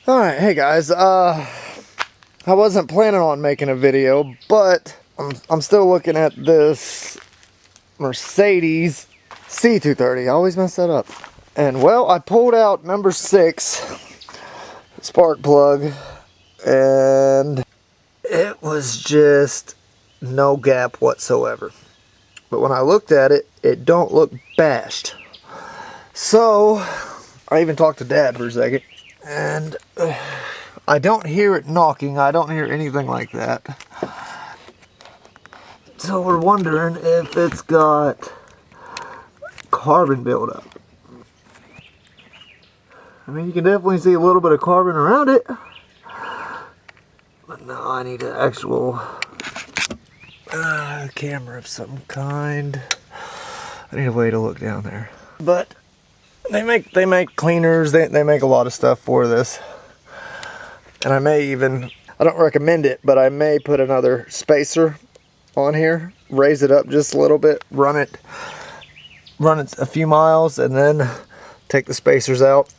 Alright, hey guys, I wasn't planning on making a video, but I'm still looking at this Mercedes C230. I always mess that up. And well, I pulled out number 6 spark plug, and it was just no gap whatsoever. But when I looked at it, it don't look bashed. So, I even talked to Dad for a second. And I don't hear it knocking. I don't hear anything like that. So we're wondering if it's got carbon buildup. I mean, you can definitely see a little bit of carbon around it. But no, I need an actual camera of some kind. I need a way to look down there. But they make cleaners, they make a lot of stuff for this. And I may even, I don't recommend it, but I may put another spacer on here, raise it up just a little bit, run it a few miles, and then take the spacers out.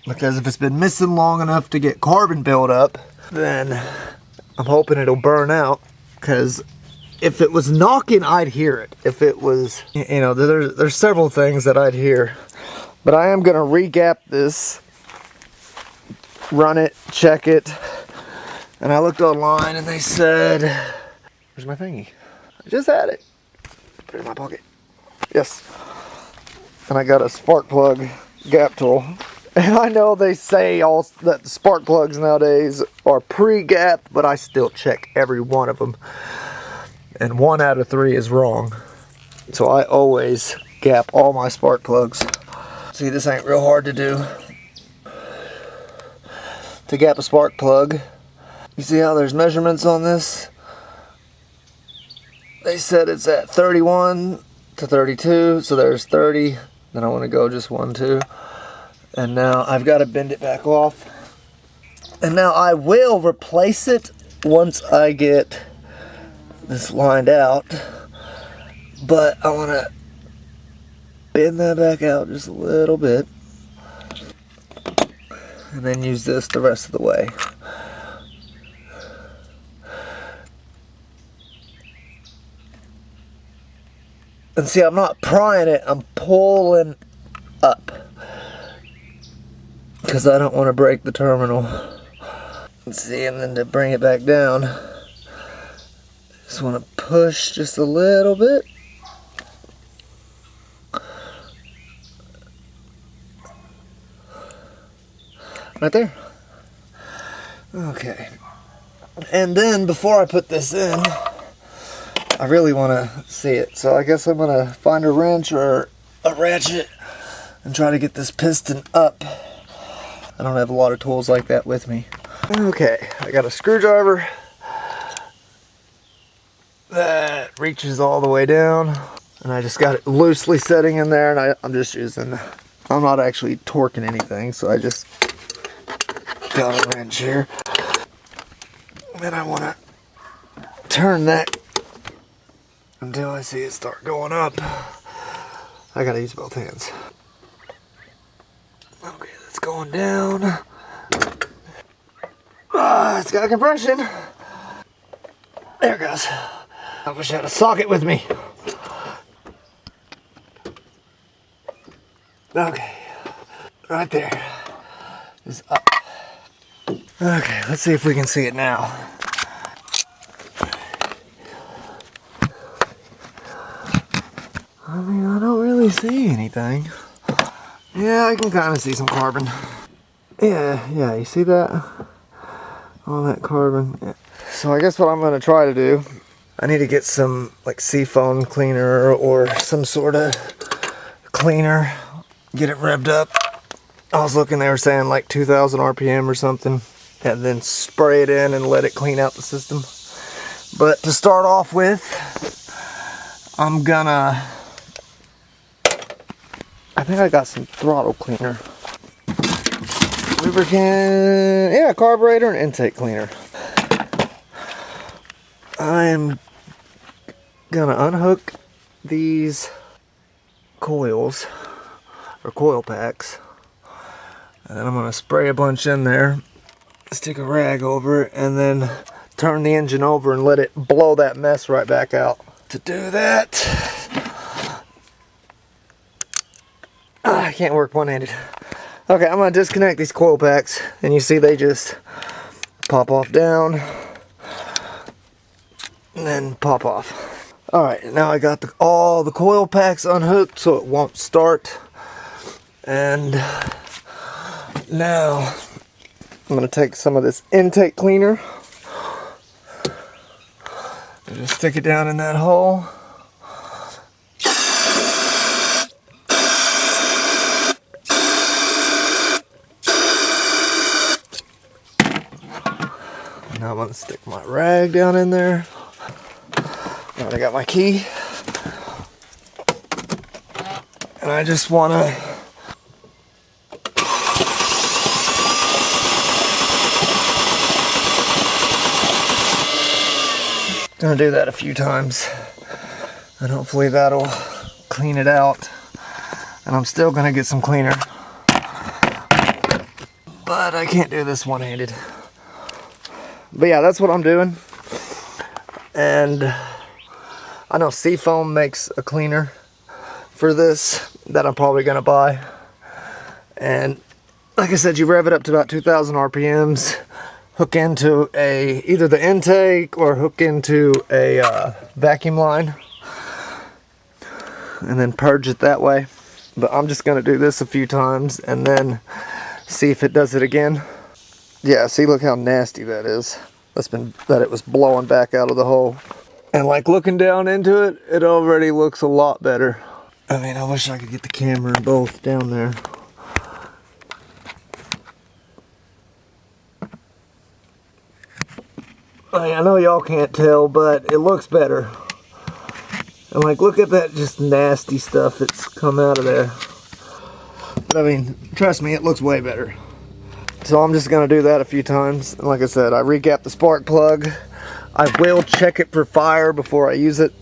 Because if it's been missing long enough to get carbon buildup, then I'm hoping it'll burn out. Because if it was knocking, I'd hear it. If it was, you know, there's several things that I'd hear. But I am going to re-gap this, run it, check it, and I looked online and they said, where's my thingy? I just had it. Put it in my pocket. Yes. And I got a spark plug gap tool. And I know they say that the spark plugs nowadays are pre-gapped, but I still check every one of them. And 1 out of 3 is wrong. So I always gap all my spark plugs. See, this ain't real hard to do. To gap a spark plug, you see how there's measurements on this? They said it's at 31 to 32, so there's 30. Then I want to go just 1, 2. And now I've got to bend it back off. And now I will replace it once I get this lined out. But I want to bend that back out just a little bit, and then use this the rest of the way. And see, I'm not prying it, I'm pulling up, because I don't want to break the terminal. And see, and then to bring it back down, just want to push just a little bit. Right there. Okay. And then before I put this in, I really want to see it. So I guess I'm going to find a wrench or a ratchet and try to get this piston up. I don't have a lot of tools like that with me. Okay, I got a screwdriver that reaches all the way down. And I just got it loosely setting in there, and I'm just using, I'm not actually torquing anything, so I just got a wrench here. Then I want to turn that until I see it start going up. I gotta use both hands. Okay, that's going down. It's got a compression. There it goes. I wish I had a socket with me. Okay, right there is up. Okay, let's see if we can see it now. I mean, I don't really see anything. Yeah, I can kind of see some carbon. Yeah, you see that? All that carbon. Yeah. So I guess what I'm going to try to do, I need to get some like seafoam cleaner or some sort of cleaner. Get it revved up. I was looking, they were saying like 2,000 RPM or something. And then spray it in and let it clean out the system. But to start off with, I'm gonna, I think I got some throttle cleaner. Lubricant, yeah, carburetor and intake cleaner. I'm gonna unhook these coils, or coil packs. And then I'm gonna spray a bunch in there. stick a rag over it, and then turn the engine over and let it blow that mess right back out. To do that, I can't work one-handed. Okay, I'm gonna disconnect these coil packs, and you see they just pop off down and then pop off. All right, now I got all the coil packs unhooked so it won't start. And now I'm gonna take some of this intake cleaner and just stick it down in that hole. Now I'm gonna stick my rag down in there. Now I got my key. And I just wanna gonna do that a few times. And hopefully that'll clean it out. And I'm still gonna get some cleaner. But I can't do this one-handed. But yeah, that's what I'm doing. And I know Seafoam makes a cleaner for this that I'm probably gonna buy. And like I said, you rev it up to about 2,000 RPMs, hook into either the intake or hook into a vacuum line, and then purge it that way. But I'm just gonna do this a few times and then see if it does it again. Yeah, see, look how nasty that is. That it was blowing back out of the hole. And like looking down into it, it already looks a lot better. I mean, I wish I could get the camera both down there. I know y'all can't tell, but it looks better. And like, look at that just nasty stuff that's come out of there. But I mean, trust me, it looks way better. So I'm just gonna do that a few times. And like I said, I recap the spark plug. I will check it for fire before I use it.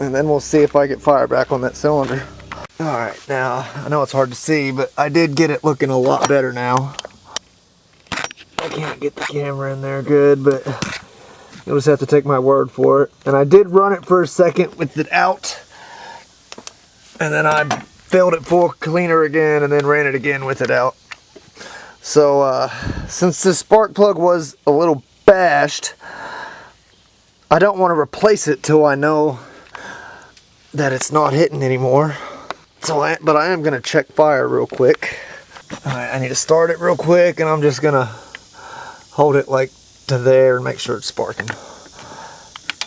And then we'll see if I get fire back on that cylinder. Alright, now, I know it's hard to see, but I did get it looking a lot better now. I can't get the camera in there good, but you'll just have to take my word for it. And I did run it for a second with it out. And then I filled it full of cleaner again and then ran it again with it out. So, since this spark plug was a little bashed, I don't want to replace it till I know that it's not hitting anymore. So, but I am going to check fire real quick. Alright, I need to start it real quick, and I'm just going to hold it like to there and make sure it's sparking.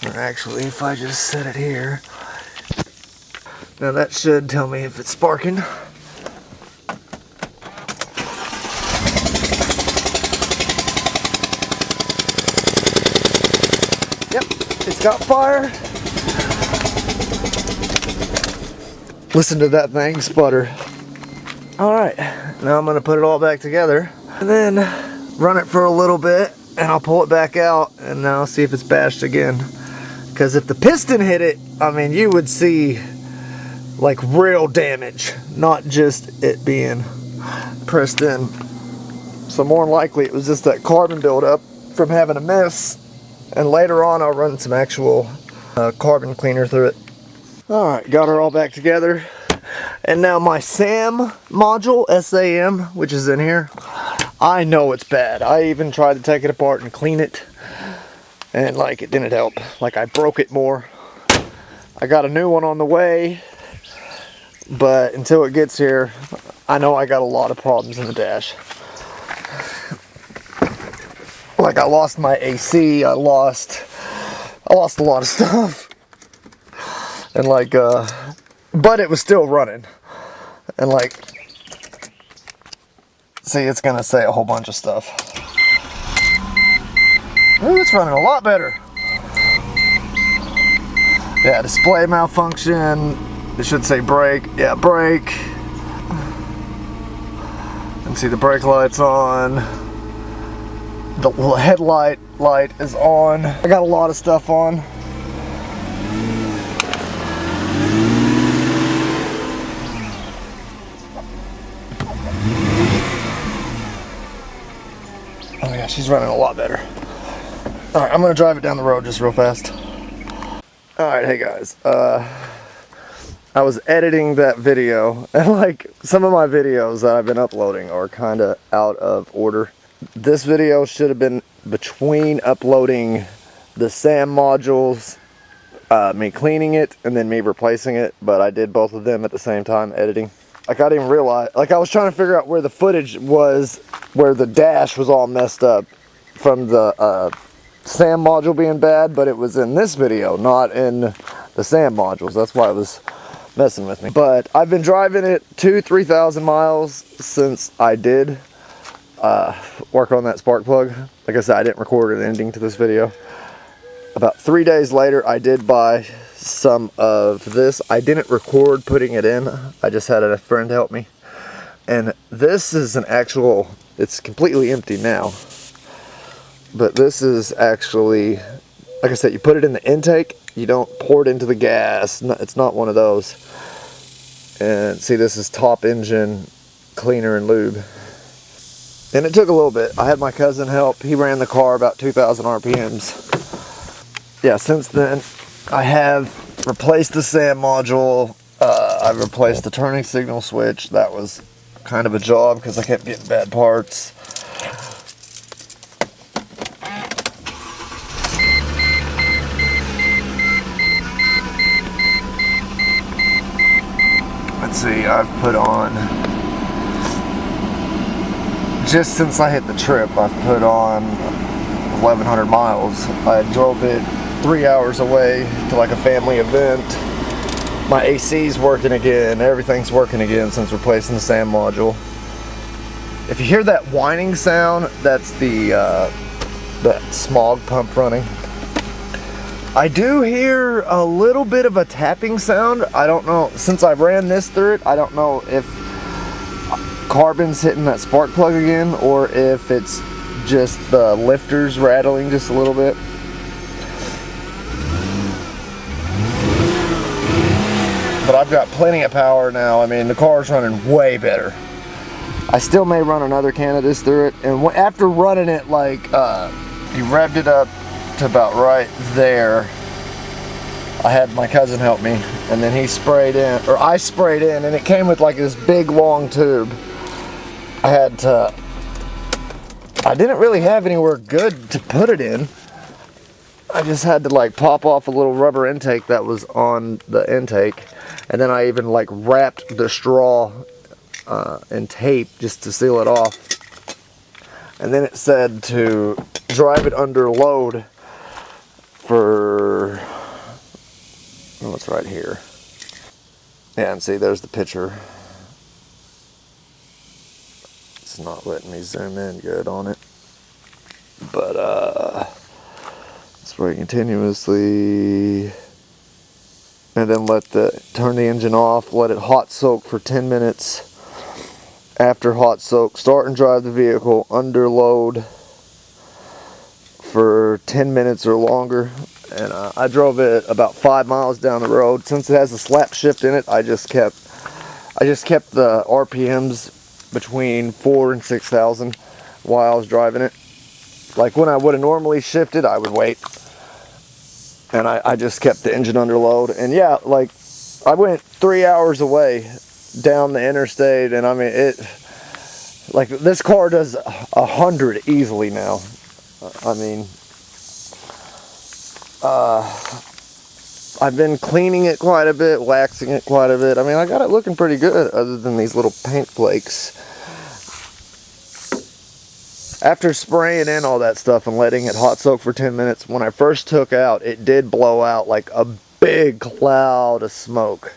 Or actually, if I just set it here, now that should tell me if it's sparking. Yep, it's got fire. Listen to that thing sputter. Alright, now I'm going to put it all back together and then run it for a little bit, and I'll pull it back out and now see if it's bashed again. Because if the piston hit it, I mean, you would see like real damage, not just it being pressed in. So more than likely it was just that carbon buildup from having a mess, and later on I'll run some actual carbon cleaner through it. Alright, got her all back together. And now my SAM module, SAM, which is in here, I know it's bad. I even tried to take it apart and clean it, and like it didn't help. Like I broke it more. I got a new one on the way, but until it gets here, I know I got a lot of problems in the dash. Like I lost my AC, I lost a lot of stuff. And like, but it was still running. And like, see, it's gonna say a whole bunch of stuff. Ooh, it's running a lot better. Yeah, display malfunction. It should say brake. Yeah, brake. You can see the brake light's on. The headlight light is on. I got a lot of stuff on. Oh yeah, she's running a lot better. All right, I'm gonna drive it down the road just real fast. All right, hey guys. I was editing that video, and like some of my videos that I've been uploading are kind of out of order. This video should have been between uploading the SAM modules, me cleaning it, and then me replacing it, but I did both of them at the same time editing. Like I didn't realize, like I was trying to figure out where the footage was, where the dash was all messed up from the SAM module being bad, but it was in this video, not in the SAM modules. That's why it was messing with me. But I've been driving it 2,000-3,000 miles since I did work on that spark plug. Like I said, I didn't record an ending to this video. About 3 days later, I did buy some of this. I didn't record putting it in. I just had a friend help me. And this is an actual, it's completely empty now. But this is actually, like I said, you put it in the intake. You don't pour it into the gas. It's not one of those. And see, this is top engine cleaner and lube. And it took a little bit. I had my cousin help. He ran the car about 2,000 RPMs. Yeah, since then, I have replaced the SAM module. I've replaced the turning signal switch. That was kind of a job because I kept getting bad parts. Let's see, I've put on, just since I hit the trip, I've put on 1,100 miles. I drove it 3 hours away to like a family event. My AC's working again, everything's working again since replacing the SAM module. If you hear that whining sound, that's the that smog pump running. I do hear a little bit of a tapping sound. I don't know, since I ran this through it, I don't know if carbon's hitting that spark plug again or if it's just the lifters rattling just a little bit. But I've got plenty of power now. I mean, the car's running way better. I still may run another can of this through it, and after running it, like you revved it up to about right there, I had my cousin help me, and then he sprayed in, or I sprayed in, and it came with like this big long tube. I didn't really have anywhere good to put it in. I just had to like pop off a little rubber intake that was on the intake, and then I even like wrapped the straw in tape just to seal it off. And then it said to drive it under load for, oh, it's right here. Yeah, and see, there's the picture. It's not letting me zoom in good on it. But, spray continuously. And then turn the engine off, let it hot soak for 10 minutes. After hot soak, start and drive the vehicle under load for 10 minutes or longer. And I drove it about 5 miles down the road. Since it has a slap shift in it, I just kept the RPMs between 4,000 and 6,000 while I was driving it. Like when I would have normally shifted, I would wait. And I just kept the engine under load. And yeah, like I went 3 hours away down the interstate, and I mean, like this car does 100 easily now. I mean, I've been cleaning it quite a bit, waxing it quite a bit. I mean, I got it looking pretty good other than these little paint flakes. After spraying in all that stuff and letting it hot soak for 10 minutes, when I first took out, it did blow out like a big cloud of smoke.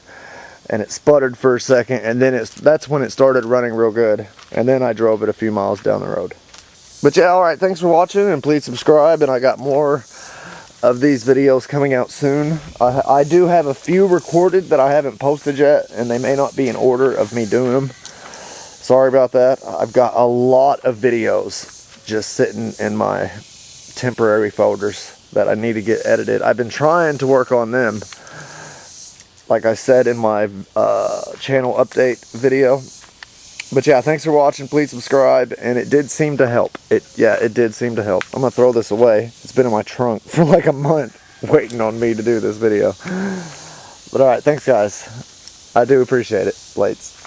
And it sputtered for a second, and then that's when it started running real good. And then I drove it a few miles down the road. But yeah, alright, thanks for watching, and please subscribe, and I got more of these videos coming out soon. I do have a few recorded that I haven't posted yet, and they may not be in order of me doing them. Sorry about that. I've got a lot of videos just sitting in my temporary folders that I need to get edited. I've been trying to work on them. Like I said in my channel update video, But yeah, thanks for watching. Please subscribe. And it did seem to help. It did seem to help. I'm going to throw this away. It's been in my trunk for like a month waiting on me to do this video. But alright, thanks guys. I do appreciate it. Lates.